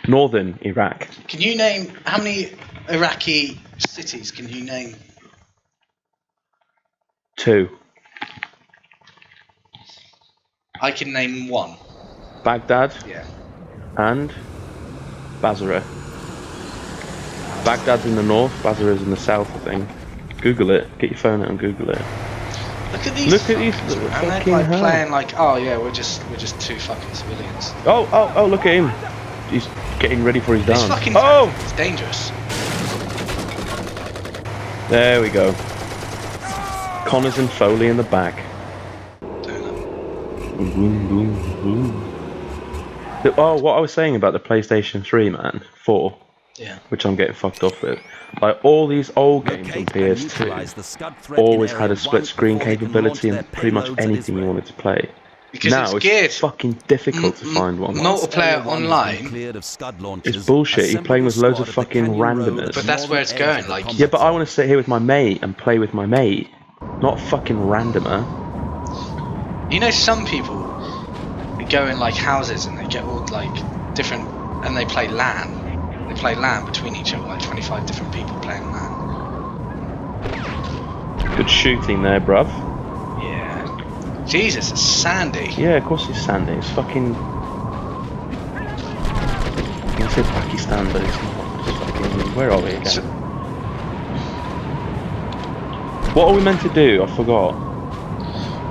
Northern Iraq. Can you name how many Iraqi cities? Can you name? 2. I can name 1. Baghdad. Yeah. And Basra. Baghdad's in the north, Basra's in the south, I think. Google it. Get your phone out and Google it. Look at these. Look at these fuckers, man. fucking They're like hell. playing like, oh yeah, we're just 2 fucking civilians. Oh, look at him. He's getting ready for his This dance. fucking Oh! it's dangerous. There we go. Connors and Foley in the back. Boom, boom, boom. Oh, what I was saying about the PlayStation 3, man. 4. Yeah. Which I'm getting fucked off with. Like, all these old games on PS2 always had a split screen capability and pretty much anything you wanted to play. Because now it's geared. it's fucking difficult to find one. Multiplayer online. It's bullshit. You're playing with loads of fucking randomers. But that's where it's going. Like, Yeah, but I want to sit here with my mate and play with my mate, not a fucking randomer. you know, some people go in like houses and they get all like different, and they play LAN. They play LAN between each other, like 25 different people playing LAN. Good shooting there, bruv. Yeah. Jesus, it's Sandy. Yeah, of course it's Sandy. It's fucking. I can say Pakistan, but it's not. It's fucking. Where are we again? What are we meant to do? I forgot.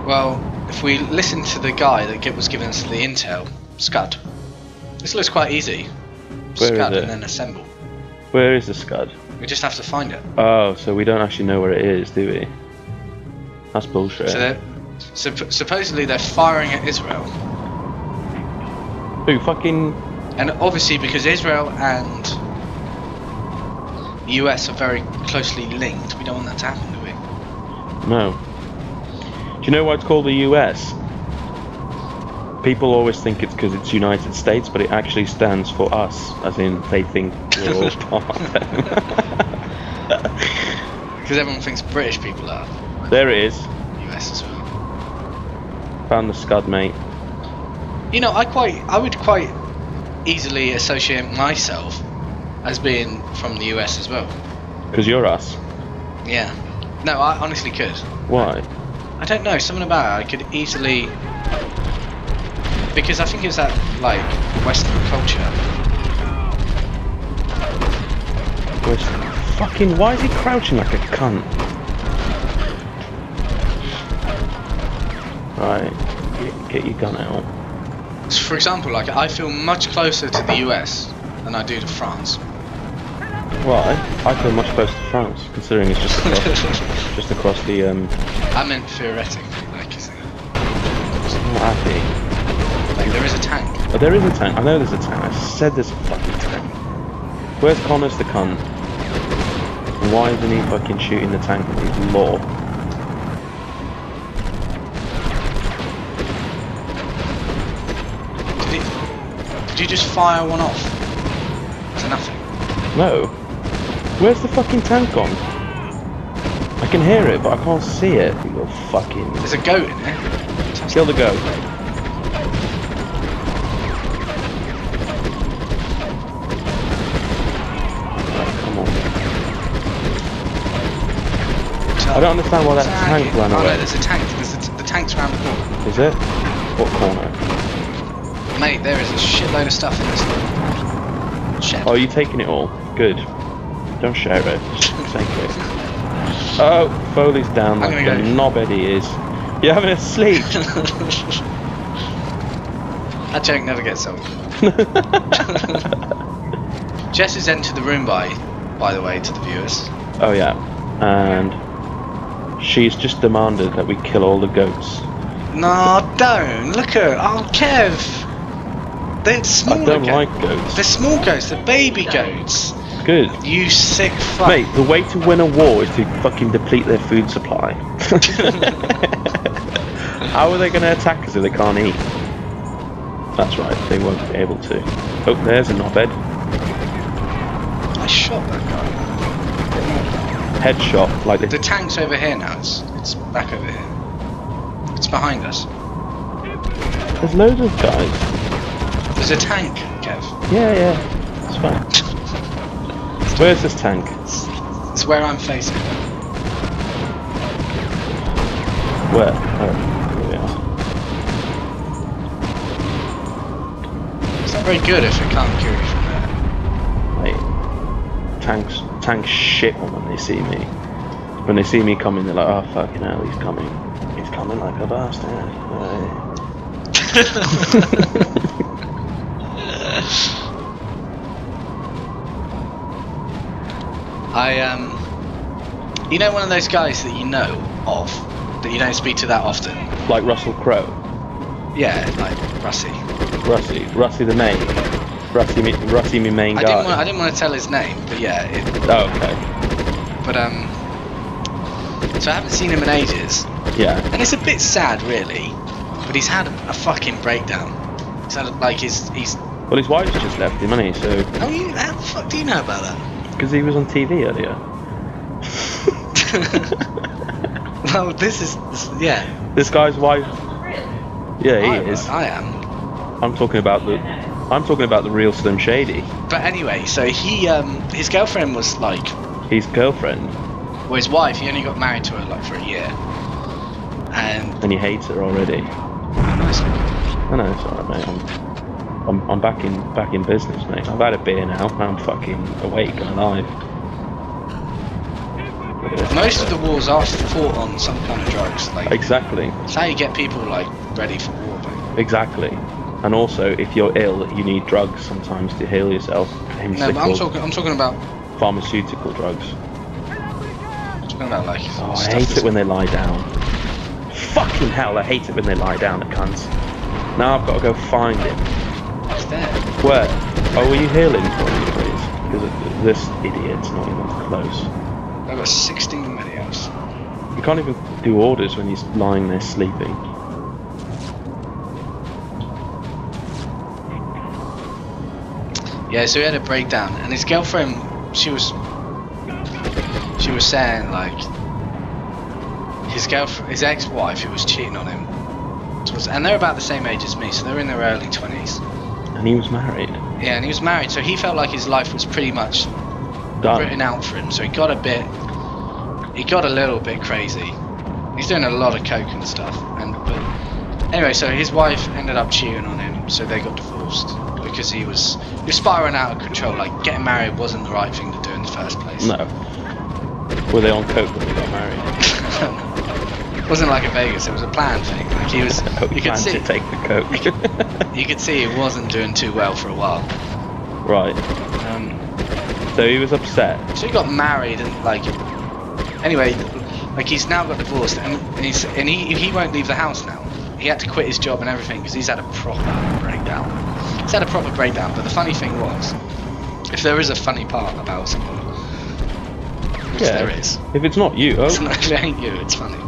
Well, if we listen to the guy that was giving us the intel, Scud. This looks quite easy. Where Scud is it? and then assemble. Where is the Scud? We just have to find it. Oh, so we don't actually know where it is, do we? That's bullshit. So supposedly they're firing at Israel. Who fucking? And obviously because Israel and the US are very closely linked, we don't want that to happen, do we? No. Do you know why it's called the US? People always think it's because it's United States, but it actually stands for us, as in they think we're all part of it. Because everyone thinks British people are. There it is. US as well. Found the Scud, mate. You know, I would quite easily associate myself as being from the US as well. Because you're us. Yeah. No, I honestly could. Why? I don't know, something about it I could easily... Because I think it's that, like, Western culture. Fucking, why is he crouching like a cunt? Right, get your gun out. So for example, like, I feel much closer to the US than I do to France. Why? I feel much closer to France, considering it's just across the, I meant theoretically, like, I'm not happy. like there is a tank. Oh, there is a tank. I know there's a tank. I said there's a fucking tank. Where's Connors the cunt? And why isn't he fucking shooting the tank with his law? Did you just fire one off? To nothing. No. Where's the fucking tank gone? I can hear it, but I can't see it. You little fucking... There's a goat in there. Kill the goat. I don't understand why that tank ran away. Oh no, there's a tank. The tank's around the corner. Is it? What corner? Mate, there is a shitload of stuff in this shed. Oh, you taking it all? Good. Don't share it. Just take it. Oh, Foley's down like the knobhead he is. You're having a sleep. That joke never gets old. Jess has entered the room by the way, to the viewers. Oh yeah, and she's just demanded that we kill all the goats. No, don't. Look at her. Oh, Kev. They're small. I don't like goats. They're small goats. They're baby goats. Good. You sick fuck. Mate, the way to win a war is to fucking deplete their food supply. How are they going to attack us if they can't eat? That's right, they won't be able to. Oh, there's a knobhead. I shot that guy. Headshot, like this. The tank's over here now. It's back over here. It's behind us. There's loads of guys. There's a tank, Kev. Yeah. It's fine. Where's this tank? It's where I'm facing. Where? Oh, here we are. It's not very good if it can't cure you from there. Mate, tanks shit on when they see me. When they see me coming, they're like, oh fucking hell, he's coming. He's coming like a bastard. You know one of those guys that you know of, that you don't speak to that often? Like Russell Crowe. Yeah, like Russie. Russie the main. Russie me main guy. I didn't want to tell his name, but yeah. Oh, okay. But so I haven't seen him in ages. Yeah. And it's a bit sad, really. But he's had a fucking breakdown. He's had he's. Well, his wife's just left him, hasn't he? So. Oh, how the fuck do you know about that? Because he was on TV earlier. Well, yeah. This guy's wife. Yeah, he is. I am. I'm talking about the real Slim Shady. But anyway, so his girlfriend was like. His girlfriend. Well, his wife. He only got married to her like for a year. And he hates her already. Nice. I know, it's alright, mate. I'm back in business, mate. I've had a beer now. I'm fucking awake and alive. Most of the wars are fought on some kind of drugs. Like, exactly. It's how you get people like ready for war, mate. Exactly. And also, if you're ill, you need drugs sometimes to heal yourself. No, but I'm talking about pharmaceutical drugs. I'm talking about like. Oh, I hate it when they lie down. Fucking hell, I hate it when they lie down, the cunts. Now I've got to go find him. He's there. Where? Oh, will you heal him for me, please? Because this idiot's not even close. I've got 16 videos. You can't even do orders when he's lying there sleeping. Yeah, so he had a breakdown, and his girlfriend, she was saying like his ex-wife who was cheating on him, and they're about the same age as me, so they're in their early 20s. And he was married. Yeah, and he was married, so he felt like his life was pretty much done, written out for him. So he got a little bit crazy. He's doing a lot of coke and stuff. But anyway, so his wife ended up cheating on him, so they got divorced because he was spiraling out of control. Like, getting married wasn't the right thing to do in the first place. No. Were they on coke when they got married? It wasn't like a Vegas. It was a planned thing. Like he was. You could see. To take the coke. You could see he wasn't doing too well for a while. Right. So he was upset. So he got married and like. Anyway, like he's now got divorced and he won't leave the house now. He had to quit his job and everything because he's had a proper breakdown. He's had a proper breakdown. But the funny thing was, if there is a funny part about someone, which there is. If it's not you, it ain't you. It's funny.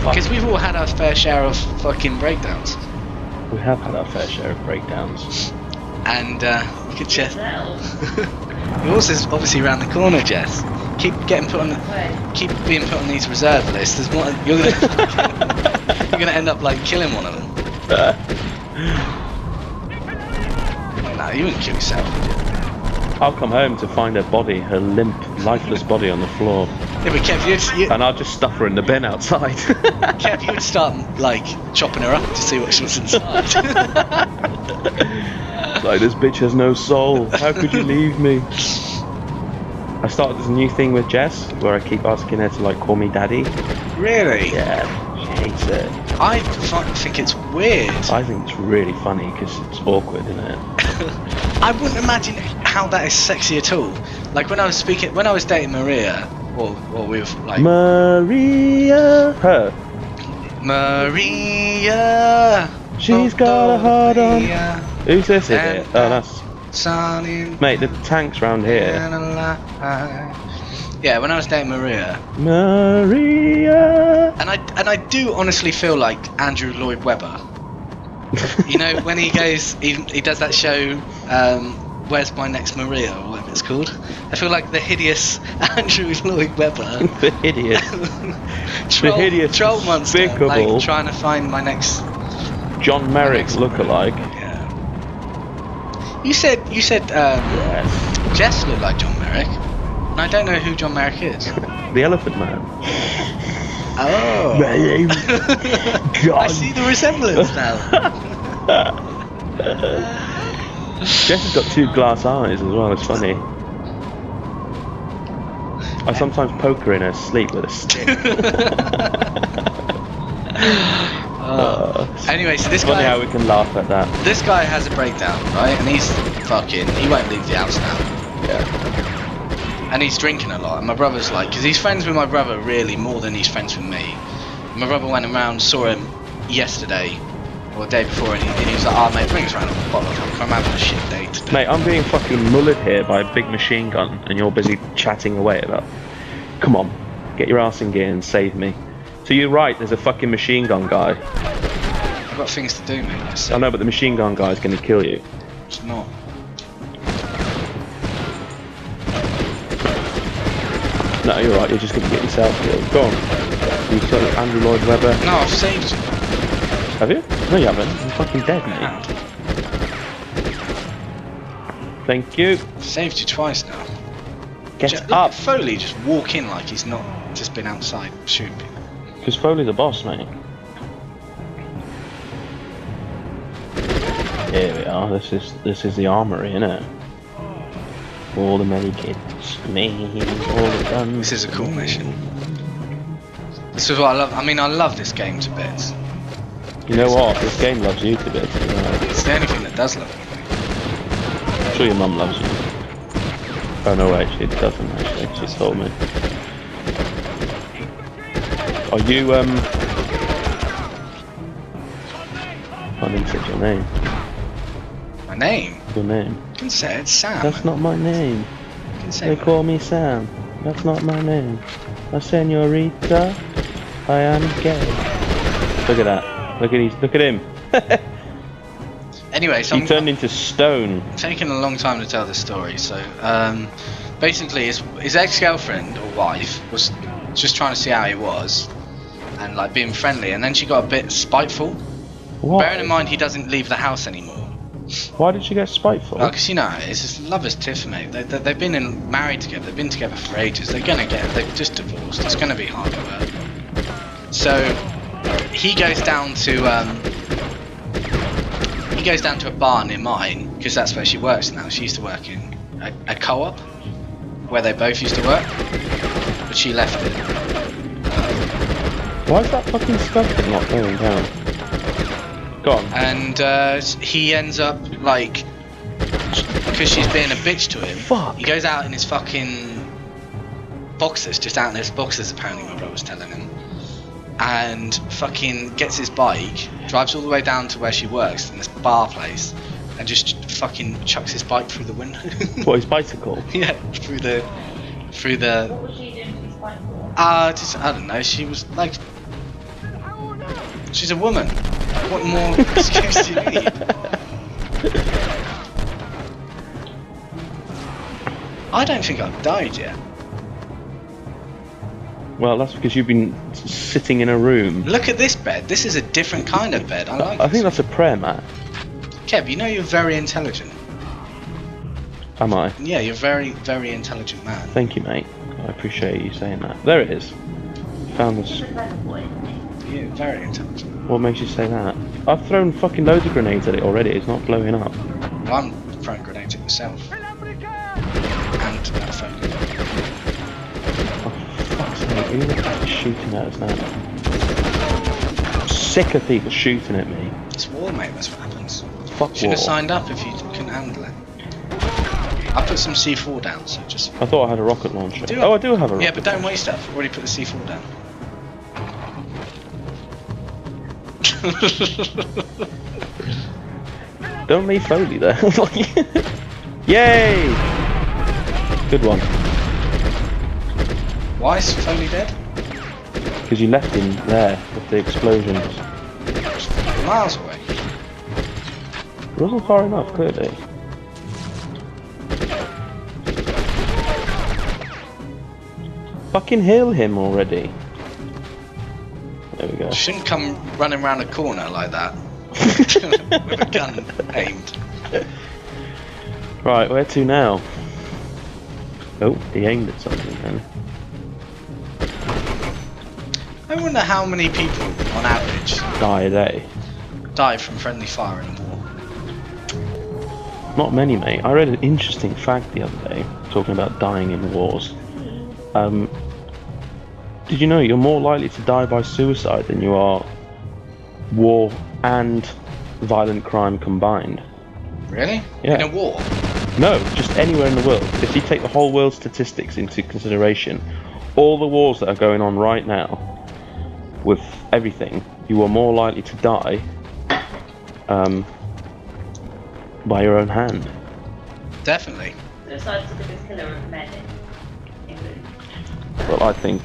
Because we've all had our fair share of fucking breakdowns. We have had our fair share of breakdowns. And look at Jess. Yours is obviously around the corner, Jess. Keep being put on these reserve lists. There's one. You're gonna end up like killing one of them. No, you wouldn't kill yourself, would you? I'll come home to find her body, her limp, lifeless body on the floor. Yeah, but Kev, and I'll just stuff her in the bin outside. Kev, you would start like chopping her up to see what she was inside. Like, this bitch has no soul. How could you leave me? I started this new thing with Jess where I keep asking her to like call me daddy. Really? Yeah, she hates it. I think it's weird. I think it's really funny because it's awkward, isn't it? I wouldn't imagine how that is sexy at all. Like when I was dating Maria, or we were like Maria, her. Maria. She's got a heart on. Who's this idiot? Oh, that's. Mate, the tank's round here. Yeah, when I was dating Maria. Maria. And I do honestly feel like Andrew Lloyd Webber. You know, when he goes, he does that show, Where's My Next Maria, or whatever it's called. I feel like the hideous Andrew Lloyd Webber. The hideous. The hideous troll monster. Despicable. Like, trying to find my next. John Merrick's lookalike. Yeah. You said Yes. Jess looked like John Merrick, and I don't know who John Merrick is. The Elephant Man. Oh. My name's John. I see the resemblance now. Jess has got 2 glass eyes as well, it's funny. I sometimes poke her in her sleep with a stick. Anyway, so this Funny guy, how we can laugh at that. this guy has a breakdown, right? And he's fucking, he won't leave the house now. Yeah. And he's drinking a lot. And my brother's like, because he's friends with my brother really more than he's friends with me. My brother went around, saw him yesterday or the day before, and he was like, "Oh mate, bring us around a bottle of vodka. I'm having a shit day today." Mate, I'm being fucking mullered here by a big machine gun, and you're busy chatting away about. Come on, get your ass in gear and save me. So you're right. There's a fucking machine gun guy. I've got things to do, mate. I know, but the machine gun guy's going to kill you. It's not. No, you're right. You're just going to get yourself killed. Go on. You got Andrew Lloyd Webber. No, I've saved you. Have you? No, you haven't. You're fucking dead, mate. Thank you. I've saved you twice now. Get Look up. at Foley just walk in like he's not just been outside shooting people. Because Foley's a boss, mate. Here we are. This is the armory, innit? All the merry kids, me, all the guns. This is a cool mission. This is what I love. I mean, I love this game to bits. You know what? This game loves you to bits. You know? It's the only thing that does love me. I'm sure your mum loves you. Oh no, actually, it doesn't. Actually, she told me. Are you I didn't say your name. My name? Your name. You can say it, it's Sam. That's not my name. You can say They my call me Sam. That's not my name. A señorita, I am gay. Look at that. Look at him. Anyway, so He turned into stone. It's taken a long time to tell this story. So, basically, his ex-girlfriend or wife was just trying to see how he was, and like being friendly, and then she got a bit spiteful. Why? Bearing in mind he doesn't leave the house anymore. Why did she get spiteful? Well, because you know, it's just lovers' tiff, mate. They've been married together. They've been together for ages. They've just divorced. It's gonna be hard work. So he goes down to a bar near mine because that's where she works now. She used to work in a co-op where they both used to work, but she left it. Why is that fucking stuff not going down? Go on. And he ends up like, because she's being a bitch to him. Fuck. He goes out in his fucking boxers, just out in his boxers. Apparently, my brother was telling him, and fucking gets his bike, drives all the way down to where she works in this bar place, and just fucking chucks his bike through the window. What, his bicycle? Yeah, through the. What was she doing to his bike for? I don't know. She was like, she's a woman. What more excuse do you need? I don't think I've died yet. Well, that's because you've been sitting in a room. Look at this bed. This is a different kind of bed. I like I think this. that's a prayer mat. Kev, you know you're very intelligent. Am I? Yeah, you're a very, very intelligent man. Thank you, mate. I appreciate you saying that. There it is. Found this. He's a clever boy, isn't he? You're very intelligent. What makes you say that? I've thrown fucking loads of grenades at it already. It's not blowing up. Well, I'm throwing grenades at myself. And that phone. Oh, fuck's sake. Who the fuck is shooting at us now? I'm sick of people shooting at me. It's war, mate. That's what happens. Fuck You should have war. signed up if you couldn't handle it. I put some C4 down, so just. I thought I had a rocket launcher. Do Oh, I do have a rocket Yeah, but don't waste it. I've already put the C4 down. Don't leave Foley there. Yay! Good one. Why is Foley dead? Because you left him there with the explosions. Miles away. It wasn't far enough, clearly. Fucking heal him already. There we go. Shouldn't come running around a corner like that. With a gun aimed. Right, where to now? Oh, he aimed at something then. I wonder how many people, on average, Die a day. die from friendly fire in a war. Not many, mate. I read an interesting fact the other day, talking about dying in wars. Did you know you're more likely to die by suicide than you are war and violent crime combined? Really? Yeah. In a war? No, just anywhere in the world. If you take the whole world's statistics into consideration, all the wars that are going on right now, with everything, you are more likely to die by your own hand. Definitely. Suicide's the biggest killer of men in England. Well, I think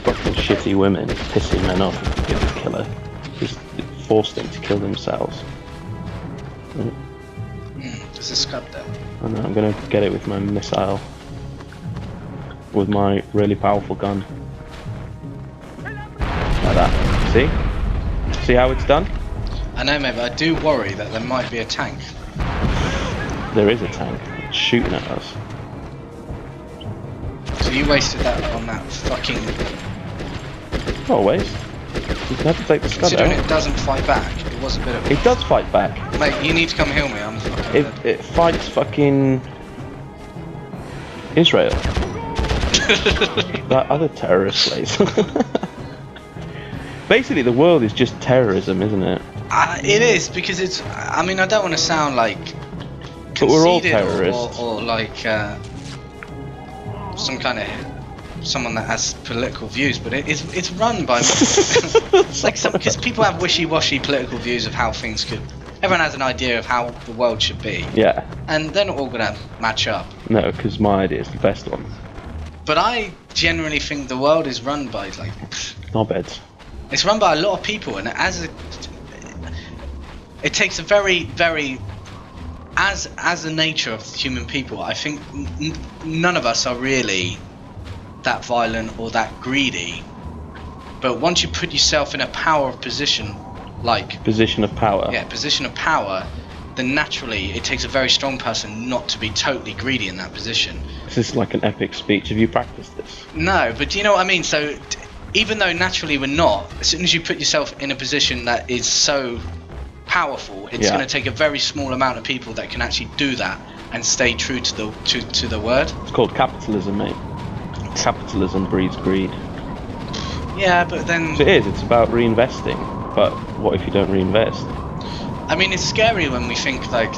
fucking shitty women pissing men off is the biggest killer. Just force them to kill themselves. There's a scud there. I know, I'm gonna get it with my missile. With my really powerful gun. Like that. See? See how it's done? I know, mate, but I do worry that there might be a tank. There is a tank. It's shooting at us. So you wasted that on that fucking... Always. You have to take the scud Considering out. it doesn't fight back, it was a bit of... It does fight back. Mate, you need to come heal me, I'm fucking dead. It fights fucking Israel. That other terrorist place. Basically, the world is just terrorism, isn't it? It is, because it's... I mean, I don't want to sound like... But we're all conceited terrorists. or like some kind of someone that has political views, but it's run by like some, because people have wishy-washy political views of how things could. Everyone has an idea of how the world should be. Yeah. And they're not all gonna match up. No, because my idea is the best one. But I generally think the world is run by like. Knobheads. It's run by a lot of people, and it takes a very, very. As the nature of human people, I think none of us are really that violent or that greedy. But once you put yourself in a power position, like Position of power. yeah, position of power, then naturally it takes a very strong person not to be totally greedy in that position. This is like an epic speech. Have you practiced this? No, but do you know what I mean? So even though naturally we're not, as soon as you put yourself in a position that is so powerful, it's Yeah. going to take a very small amount of people that can actually do that and stay true to the word. It's called capitalism, mate. Capitalism breeds greed. Yeah, but then So it is. It's about reinvesting. But what if you don't reinvest? I mean, it's scary when we think like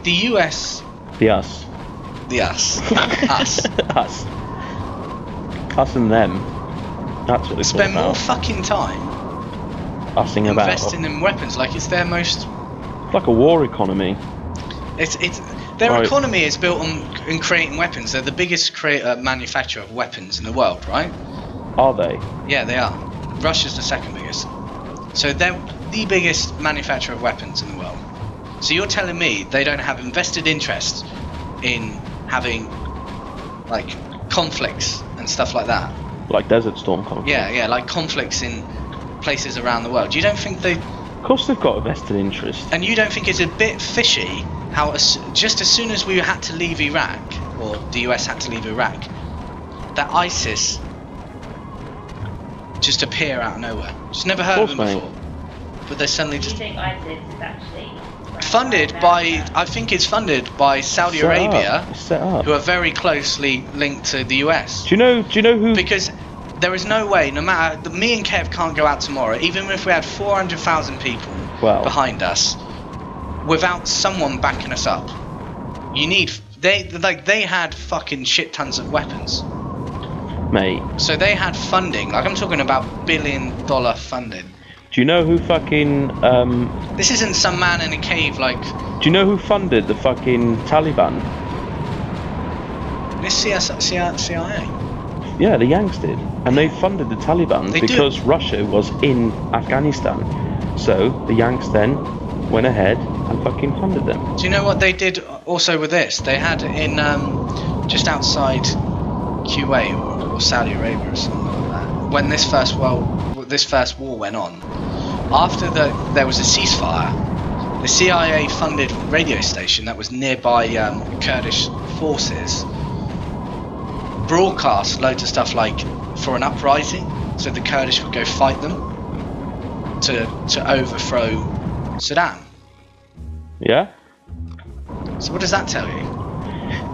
the US, The us. the us, us Us. Us and them. That's what it's all spend more about. fucking time Ussing about. investing in weapons. Like it's their most. It's like a war economy. It's their Right. economy is built on creating weapons. They're the biggest manufacturer of weapons in the world, right? Are they? Yeah, they are. Russia's the second biggest. So they're the biggest manufacturer of weapons in the world. So you're telling me they don't have invested interest in having like conflicts and stuff like that? Like Desert Storm conflict. Yeah, like conflicts in places around the world. You don't think they... Of course they've got a vested interest. And you don't think it's a bit fishy how just as soon as we had to leave Iraq, or the US had to leave Iraq, that ISIS just appear out of nowhere? Just never heard of them mate. before. But they suddenly Do you just... think ISIS is actually Funded by... I think it's funded by Saudi Set Arabia, up. It's set up. who are very closely linked to the US. Do you know who? Because there is no way, no matter... Me and Kev can't go out tomorrow, even if we had 400,000 people Well. behind us, without someone backing us up. You need... They had fucking shit tons of weapons. Mate, So they had funding, like I'm talking about $1 billion funding. do you know who fucking This isn't some man in a cave like... do you know who funded the fucking Taliban? This CIA. Yeah, the Yanks did. And they funded the Taliban They do. because Russia was in Afghanistan. So the Yanks then went ahead and fucking funded them. Do you know what they did also with this? They had in just outside Kuwait or Saudi Arabia or something like that. When this first war went on, after there was a ceasefire, the CIA-funded radio station that was nearby Kurdish forces broadcast loads of stuff like for an uprising, so the Kurdish would go fight them to overthrow Saddam. Yeah. So what does that tell you?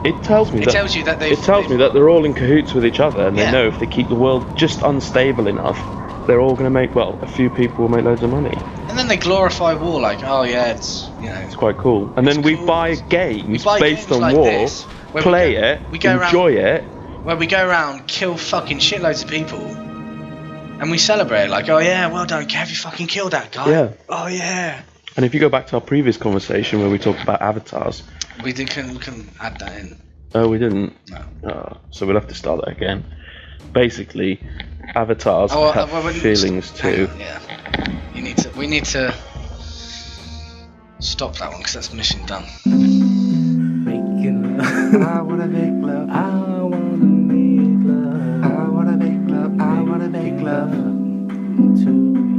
It tells me It that. tells you that It tells me that they're all in cahoots with each other, and Yeah. they know if they keep the world just unstable enough, they're all going to make. Well, a few people will make loads of money. And then they glorify war, like, oh yeah, it's It's quite cool. And then we cool. buy games We buy based games on like war, this, where play we go enjoy it. where we go around, kill fucking shitloads of people, and we celebrate like, oh yeah, well done, Kev, you fucking killed that guy. Yeah. Oh yeah. And if you go back to our previous conversation where we talked about avatars, We can add that in. oh, we didn't. No. Oh, so we'll have to start that again. Basically, avatars have feelings too. Yeah. We need to stop that one because that's mission done. Making love. I wanna make love. I wanna make love. I wanna make love. I wanna make love to you.